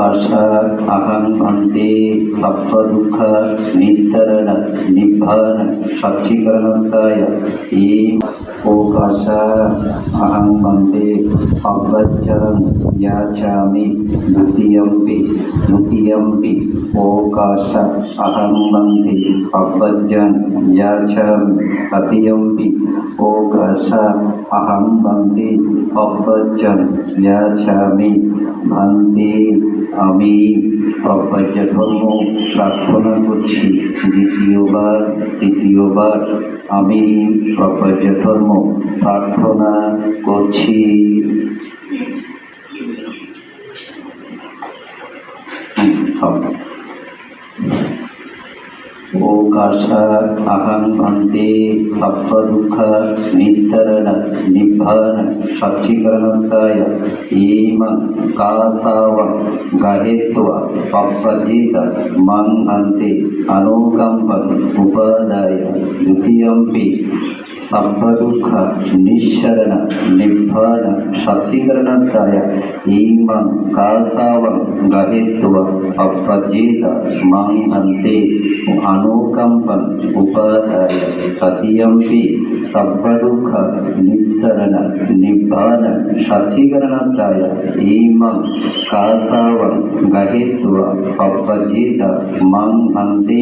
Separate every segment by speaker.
Speaker 1: ओकाशा अहं भन्ते सप्प दुःख निस्सरण निभ्भान सच्चीकरणताय ओकाशा अहं भन्ते अव्वच्चरं याचामि द्वितीयम्पि ओकाशा अहं भन्ते अव्वज्जं याचामि तृतीयम्पि ओकाशा अहं भन्ते अव्वज्जं याचामि भन्ते আমি অব্যাহত ধর্ম প্রার্থনা করছি। তৃতীয়বার আমি অব্যাহত ধর্ম প্রার্থনা করছি। ओकाशा अहं भन्ते सप्प दुःख निस्सरण निभ्भान सच्चीकरणताय इमं कासावं गहेत्वा पप्रजित मं हन्ते अनुकम्पम् उपादाय द्वितीयम्पि सप्प दुःख निस्सरण निभ्भान सच्चीकरणताय इमं कासावं गहेत्वा पप्रजित मं हन्ते अनुकम्पम् उपादाय तृतीयम्पि सप्प दुःख निस्सरण निभ्भान सच्चीकरणताय इमं कासावं गहेत्वा पप्रजित मं हन्ते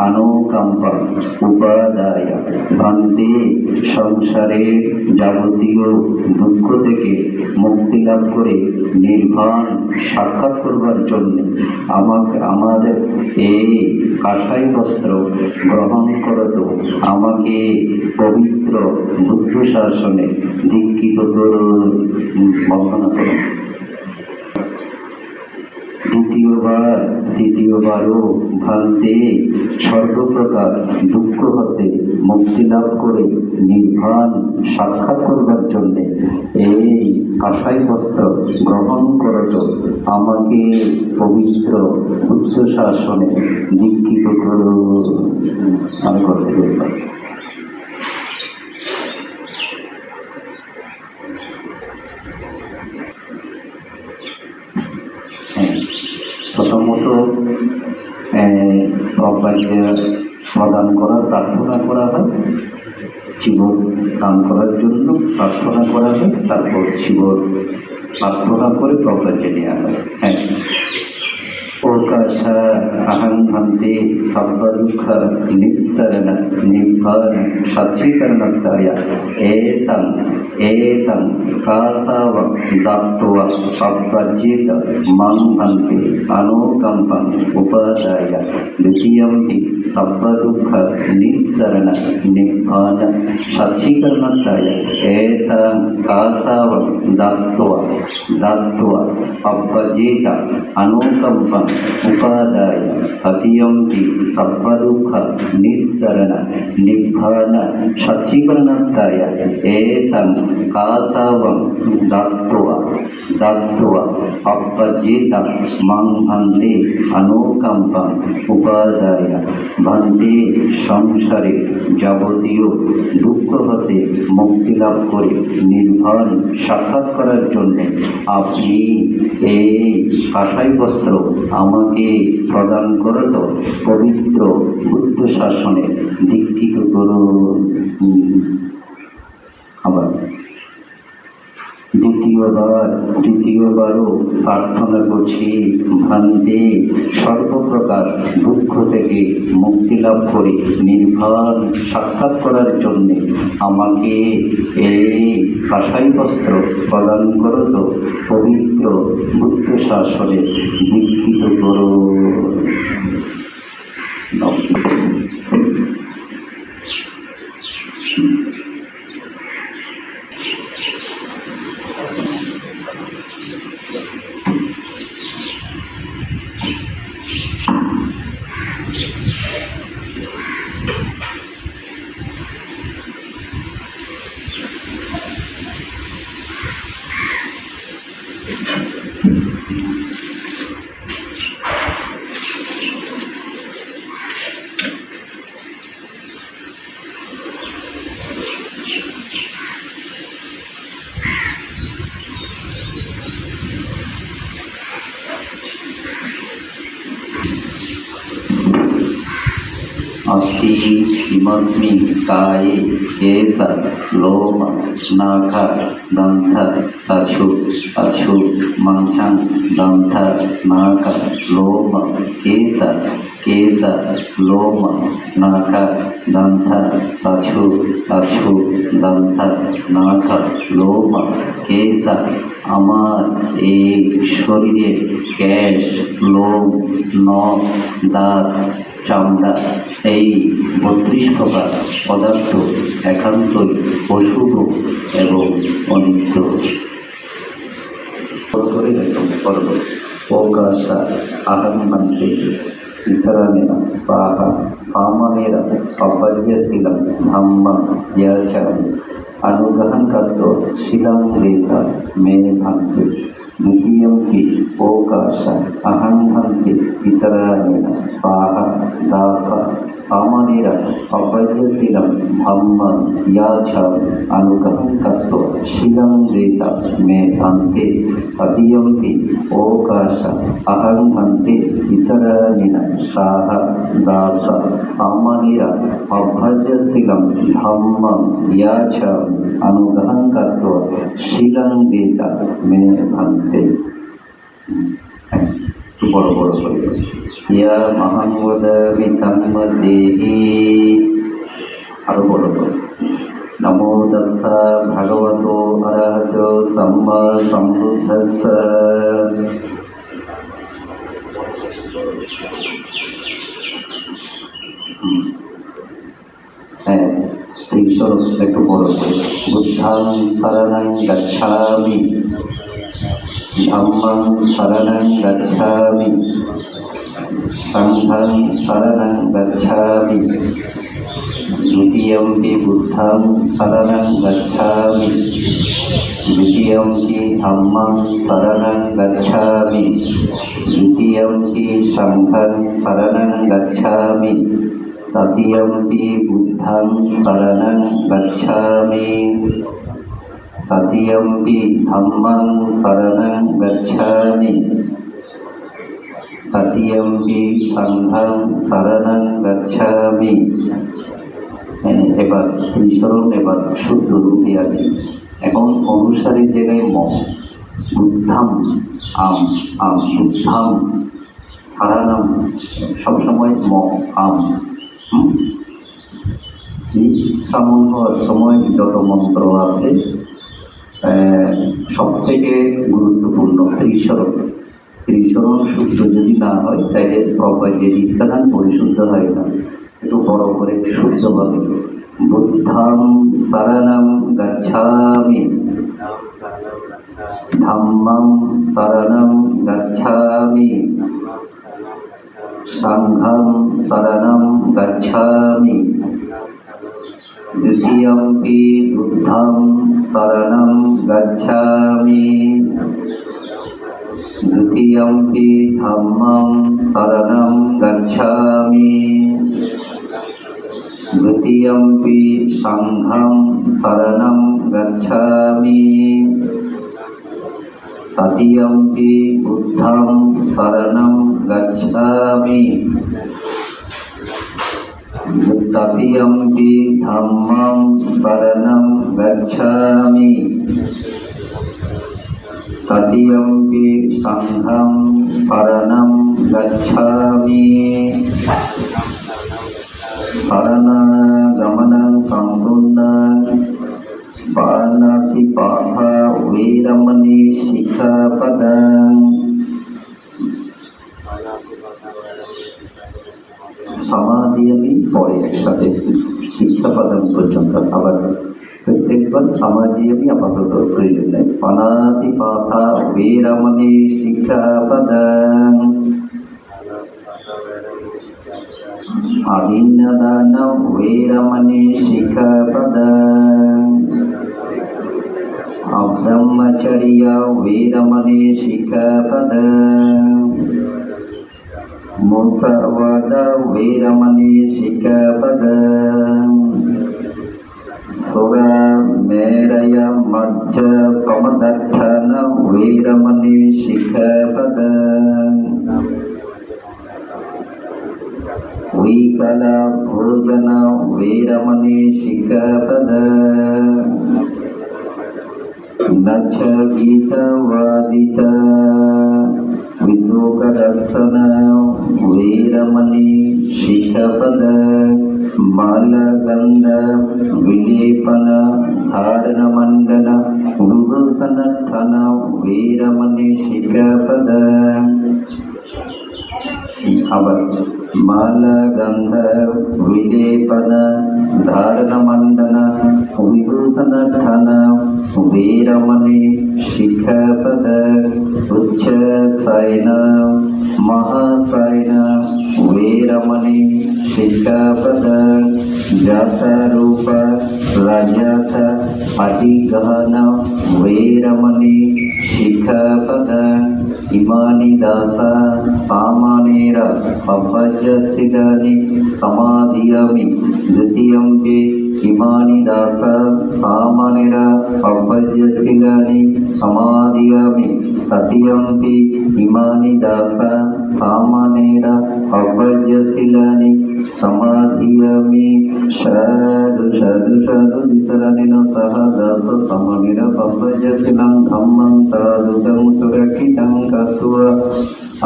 Speaker 1: अनुकम्पम् उपादाय भन्ते সংসারের যাবতীয় দুঃখ থেকে মুক্তি লাভ করে নির্বাণ সাক্ষাৎ করবার জন্য আমাদের এই কাঁসাই বস্ত্র গ্রহণ করত, আমাকে পবিত্র বুদ্ধ শাসনে দীক্ষিত বন্দনা করুন। দ্বিতীয়বারও ভান্তে সর্বপ্রকার দুঃখ হতে মুক্তি লাভ করে নির্বাণ সাক্ষাৎ করবার জন্যে এই কাঁসাই বস্ত্র গ্রহণ করত, আমাকে পবিত্র বুদ্ধ শাসনে দীক্ষিত করুন। আমি করতে পারি। প্রথমত প্রদান করার প্রার্থনা করা হয়, জীবন দান করার জন্য প্রার্থনা করা হয়, তারপর জীবন প্রার্থনা করে প্রকাশ্য নেওয়া হয়। হ্যাঁ, ओकाशा अहं भन्ते सप्प दुःख निस्सरण निभ्भान सच्चीकरणताय एतं कासावं दत्त्वा पप्रजित मं हन्ते अनुकम्पम् उपादाय द्वितीयम्पि सप्प दुःख निस्सरण निभ्भान सच्चीकरणताय एतं कासावं दत्त्वा पप्रजित अनुकम्पम् उपादाय तृतीयम्पि सप्प दुःख निस्सरण निभ्भान सच्चीकरणताय एतं कासावं दत्त्वा पप्रजित मं हन्ते अनुकम्पम् उपादाय भन्ते সংসারে যাবতীয় দুঃখ হতে মুক্তি লাভ করে নির্বাণ সাক্ষাৎ করার জন্য আপনি এই কাঁসাই বস্ত্র আমাকে প্রদান করত, পবিত্র বুদ্ধ শাসনে দীক্ষিত করুন। আবার দ্বিতীয়বারও প্রার্থনা করছি, ভান্তে সর্বপ্রকার দুঃখ থেকে মুক্তি লাভ করে নির্বাণ সাক্ষাৎ করার জন্যে আমাকে এই কাঁসাই বস্ত্র প্রদান করত, পবিত্র বুদ্ধ শাসনে দীক্ষিত করুন। अस्ति किमस्मिन् काये केश लोम नख दन्त चक्षु अक्षु मंसं दन्त नख लोम केश केश लोम नख दन्त चक्षु अक्षु दन्त नख लोम केश আমার এই শরীরে কেশ লোম নখ দাঁত চামড়া এই 32 প্রকার পদার্থ একান্তই অশুভ এবং অনিত্য। ओकाश अहं मन्त्रे विसरणेन साह सामनेन अपर्यशीलं धम्मं यचरन् अनुग्रहं कर्तुं शीलं वेद मे भन्ति। द्वितीयं हि ओकाश अहं भन्ति विसरणेन साह दास सामनेन अपर्यशीलं धम्मं यचरन् अनुग्रहं कर्तुं शीलं वेद मे भन्ति। तृतीयं हि ओकाश अहं भन्ति विसरणेन साह दास सामनेन अपर्यशीलं धम्मं यचरन् अनुग्रहं कर्तुं शीलं वेद मे भन्ति। बड़ बड़ यमहं वदामि तन्मदेहि आरो बड़ बड़ नमो तस्स भगवतो अरहतो सम्मा सम्बुद्धस्स। একটু বড় করে বুদ্ধং শরণং গচ্ছামি ধম্মং শরণং গচ্ছামি সংঘং শরণং গচ্ছামি द्वितीयं हि बुद्धं शरणं गच्छामि द्वितीयं हि धम्मं शरणं गच्छामि द्वितीयं हि संघं शरणं गच्छामि तृतीयं हि बुद्धं शरणं गच्छामि तृतीयं हि धम्मं शरणं गच्छामि तृतीयं हि संघं शरणं गच्छामि। এবার ত্রিশরণ এবার শুদ্ধ রূপে আছে। এখন অনুসারীর জায়গায় ম বুদ্ধাম আম আম বুদ্ধাম সারানাম সবসময় ম আম। শ্রাবণ হওয়ার সময় যত মন্ত্র আছে সবথেকে গুরুত্বপূর্ণ ত্রিশরণ। ত্রিশরণ শুদ্ধ যদি না হয় তাহলে প্রপার যে দীক্ষাদান পরিশুদ্ধ হয় না। একটু বড় করে শুদ্ধভাবে বুদ্ধং শরণং গচ্ছামি ধম্মং শরণং গচ্ছামি সংঘং শরণং গচ্ছামি দ্বিতীয়ং হি বুদ্ধং শরণং গচ্ছামি দ্বিতীয়ং হি ধম্মং শরণং গচ্ছামি द्वितीयं हि संघं शरणं गच्छामि तृतीयं हि बुद्धं शरणं गच्छामि तृतीयं हि धम्मं शरणं गच्छामि तृतीयं हि संघं शरणं गच्छामि। शरणागमनं सम्पूर्णं पाणातिपाता वीरमणि शिखापदं समाधि আমি পরে একসাথে শিক্ষাপদন পর্যন্ত আবার প্রত্যেকবার সমাধি আমি আপাতত প্রয়োজন নেই। পাণাতিপাতা वीरमणि शिखापदं अभिन्नदान वीरमणि शिखापदं अब्रह्मचर्य वीरमणि शिखापदं मुसवादा वीरमणि शिखापदं सुरामेरय मज्ज कमदर्थन वीरमणि शिखापदं विकला भोजन वेरमणि शिखापद न च गीतवादित विशोकदर्शन वेरमणि शिखापद मालगंध विलेपन धारणमंडन विभूषणठन वेरमणि शिखापद अवर मालगंध विलेपन धारणमंडन विभूषणठन वेरमणि शिखापद उच्च शयन महाशयन वेरमणि शिखापद जातरूप रजत अतिगहन वेरमणि शिखापद इमानि दास सामानेर अभज्यसिदानि समाधियामि द्वितीयम्पि इमानि दास सामानेर अभज्यसिदानि समाधियामि तृतीयम्पि इमानि दास सामानेर अभज्यसिदानि समाधियामि साधु साधु साधु विसरणेन सह दास समानेर अभज्यसिलं धम्मं साधुतं सुरक्षितं कृत्वा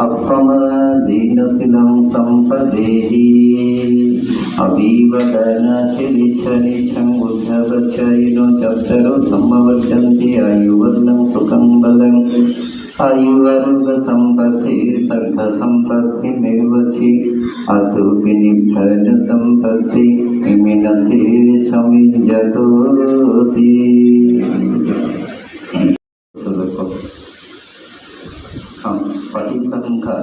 Speaker 1: अपमदीनशिलं सम्पदेहि अभिवदनशिलिच्छनिच्छं बुद्धवच्चयिनो चतरो सम्मवर्धन्ति आयुवर्णं सुखं बलं आयुर्गसम्पत्ति सर्गसम्पत्तिमेव च अतोऽपि निभ्रजसम्पत्ति इमिनति समिञ्जतोति। पटिसंख्या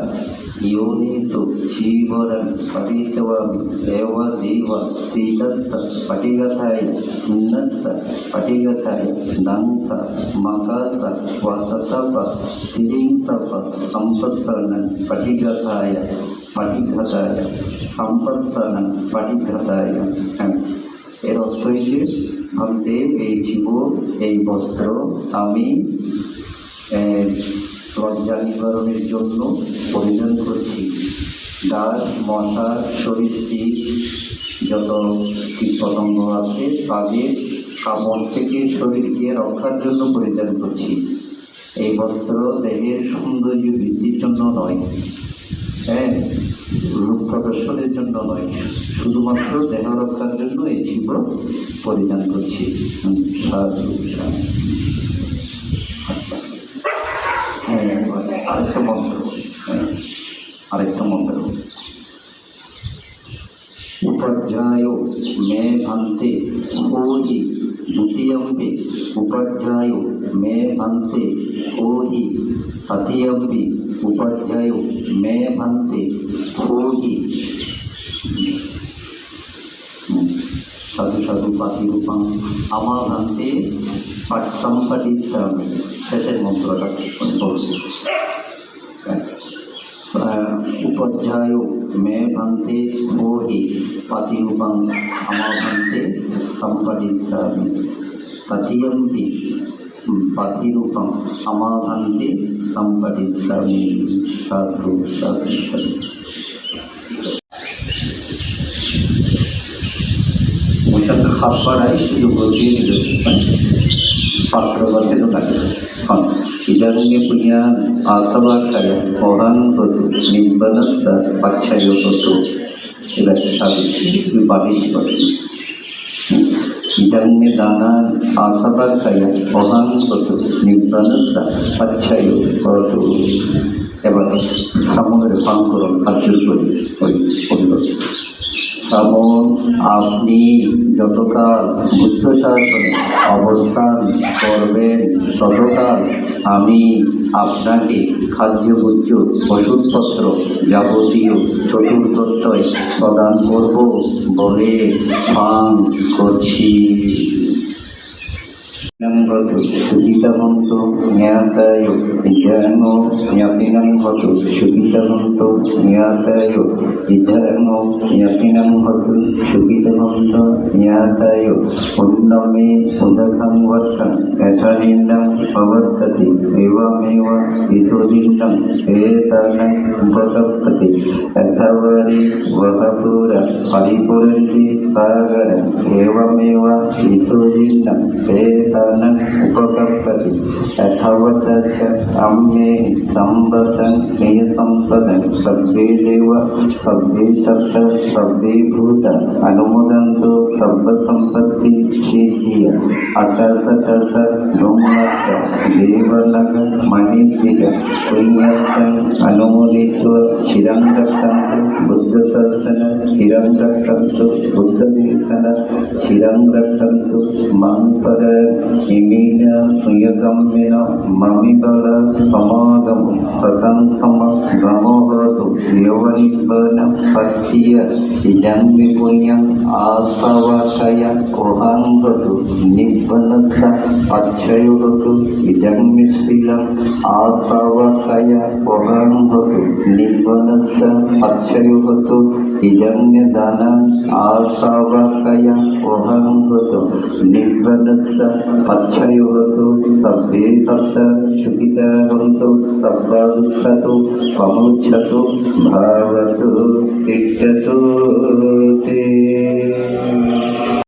Speaker 1: योनिषु जीवरं पठितवामि एव देव शीलस्य पटिगताय उन्नस्य पटिगताय दंस मकस वसतप तिरिंसप संपत्सरणं पटिगताय संपत्सरणं पटिगताय। এর অর্থ যে ভাবতে এই জীব এই বস্ত্র আমি লজ্জা নিবারণের জন্য পরিধান করছি। গাছ মশা সরীসৃপ যত কীটপতঙ্গ আছে তাদের কামড় থেকে শরীরকে রক্ষার জন্য পরিধান করছি। এই বস্ত্র দেহের সৌন্দর্য বৃদ্ধির জন্য নয়, রূপ প্রদর্শনের জন্য নয়, শুধুমাত্র দেহ রক্ষার জন্য এই জীব পরিধান করছি। সাধু সাধু। আরেকটা মন্ত্র উপাধ্যায় মে ভান্তে ওহি দ্বিতীয়ম্পি উপাধ্যায় মে ভান্তে ওহি তৃতীয়ম্পি উপাধ্যায় মে ভান্তে ওহি। সাধু সাধু পাতিরূপং আমা ভান্তে সম্পটিষ্যামি। শেষের মন্ত্রটা বলছি उपाध्याय मैं भन्ते ओहि पतिरूपं अमा भन्ते सम्पदिष्यामि तृतीयम्पि पतिरूपं अमा भन्ते सम्पदिष्यामि। साधु साधु साधु। मुझे खाप पढ़ाई शुरू हो गई पात्र बचने लगे। इदंगे पुण्य आसवाक्षय ओहं होतु निब्बनस्य पक्षयो होतु। इधर साधु बारिश होती। इदंगे दाना आसवाक्षय ओहं होतु निब्बनस्य पक्षयो होतु। एवं समूह पांकुरम अर्जुन कोई তেমন আপনি যতকাল বুদ্ধ শাসনে অবস্থান করবেন ততকাল আমি আপনাকে খাদ্যভোজ্য ওষুধপত্র যাবতীয় চতুর্থত্বয় প্রদান করব বলে পান করছি। নম भवतु सुखितवन्तो ज्ञातायो विद्यानो ज्ञातिनं भवतु सुखितवन्तो ज्ञातायो विद्यानो ज्ञातिनं भवतु सुखितवन्तो ज्ञातायो पुण्यमे उदकं वर्षं यथानिन्दं प्रवर्तते एवमेव इतोदिन्दं एतानं उपतप्यते यथावरि वहपुर परिपुरन्ति सागर एवमेव इतोदिन्दं एतानं उपतप्यते यथावत् च अम्मे सम्पदं नियसम्पदं सर्वे देव सर्वे सप्त सर्वे भूत अनुमोदन्तु सर्वसम्पत्ति सिद्धिय अतसतस ब्रह्मस्य देवलग मणितिग पुण्यर्थं अनुमोदित्वा चिरं रक्षन्तु बुद्धदर्शन चिरं रक्षन्तु बुद्धदर्शन चिरं रक्षन्तु मां पर इमेन सुयगम्येन ममिबल समागम सतं सम गमोहतु यवनिबन पत्य इदं विपुण्यम् आसवकय कोहंगतु निब्बनस्य अच्छयोगतु इदं मिश्रिलम् आसवकय कोहंगतु निब्बनस्य अच्छयोगतु इदं दान आसवकय कोहंगतु निब्बनस्य अच्छयोगतु सब्बे सप्त सुखितवन्तु सब्बा दुःखतु पमुच्छतु भवतु तिष्ठतु